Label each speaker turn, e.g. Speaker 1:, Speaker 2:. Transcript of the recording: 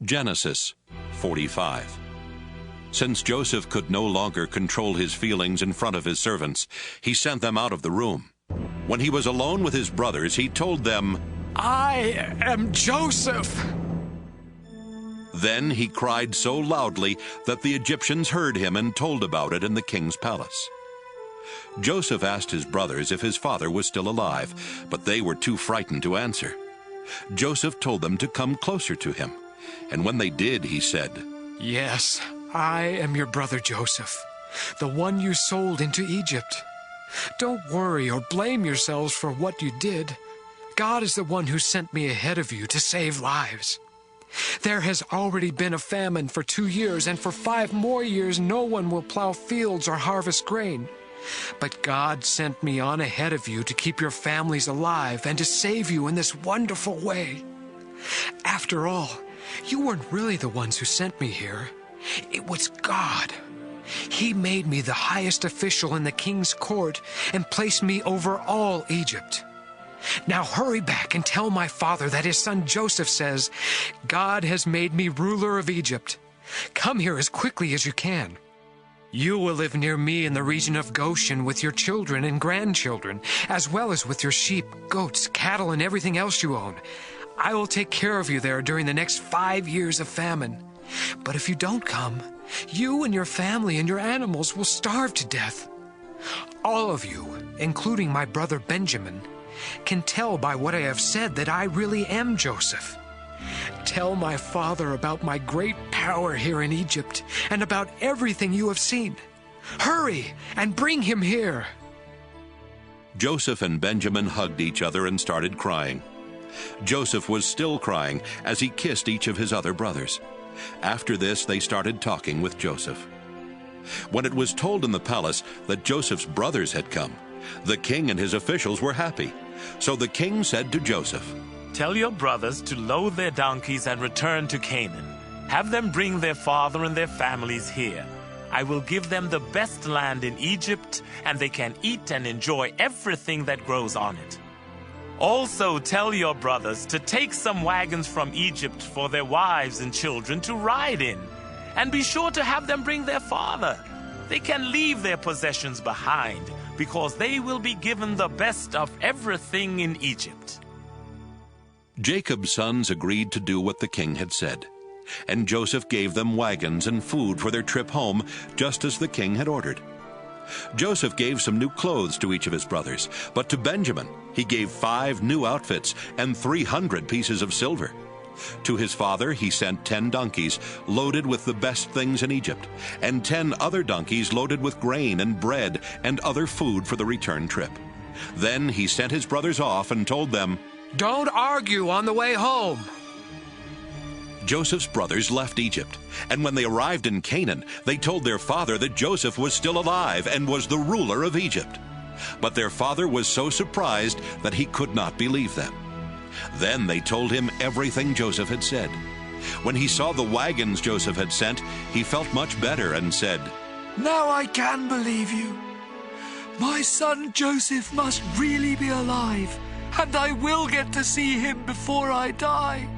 Speaker 1: Genesis 45. Since Joseph could no longer control his feelings in front of his servants, he sent them out of the room. When he was alone with his brothers, he told them,
Speaker 2: "I am Joseph."
Speaker 1: Then he cried so loudly that the Egyptians heard him and told about it in the king's palace. Joseph asked his brothers if his father was still alive, but they were too frightened to answer. Joseph told them to come closer to him, and when they did, he said,
Speaker 2: "Yes, I am your brother Joseph, the one you sold into Egypt. Don't worry or blame yourselves for what you did. God is the one who sent me ahead of you to save lives. There has already been a famine for 2 years, and for 5 more years no one will plow fields or harvest grain. But God sent me on ahead of you to keep your families alive and to save you in this wonderful way. After all, you weren't really the ones who sent me here. It was God. He made me the highest official in the king's court and placed me over all Egypt. Now hurry back and tell my father that his son Joseph says, 'God has made me ruler of Egypt. Come here as quickly as you can. You will live near me in the region of Goshen with your children and grandchildren, as well as with your sheep, goats, cattle, and everything else you own. I will take care of you there during the next 5 years of famine. But if you don't come, you and your family and your animals will starve to death. All of you, including my brother Benjamin, can tell by what I have said that I really am Joseph. Tell my father about my great power here in Egypt and about everything you have seen. Hurry and bring him here."
Speaker 1: Joseph and Benjamin hugged each other and started crying. Joseph was still crying as he kissed each of his other brothers. After this, they started talking with Joseph. When it was told in the palace that Joseph's brothers had come, the king and his officials were happy. So the king said to Joseph,
Speaker 3: "Tell your brothers to load their donkeys and return to Canaan. Have them bring their father and their families here. I will give them the best land in Egypt, and they can eat and enjoy everything that grows on it. Also tell your brothers to take some wagons from Egypt for their wives and children to ride in, and be sure to have them bring their father. They can leave their possessions behind, because they will be given the best of everything in Egypt."
Speaker 1: Jacob's sons agreed to do what the king had said, and Joseph gave them wagons and food for their trip home, just as the king had ordered. Joseph gave some new clothes to each of his brothers, but to Benjamin he gave 5 new outfits and 300 pieces of silver. To his father he sent 10 donkeys loaded with the best things in Egypt, and 10 other donkeys loaded with grain and bread and other food for the return trip. Then he sent his brothers off and told them,
Speaker 2: "Don't argue on the way home."
Speaker 1: Joseph's brothers left Egypt, and when they arrived in Canaan, they told their father that Joseph was still alive and was the ruler of Egypt. But their father was so surprised that he could not believe them. Then they told him everything Joseph had said. When he saw the wagons Joseph had sent, he felt much better and said,
Speaker 4: "Now I can believe you. My son Joseph must really be alive, and I will get to see him before I die."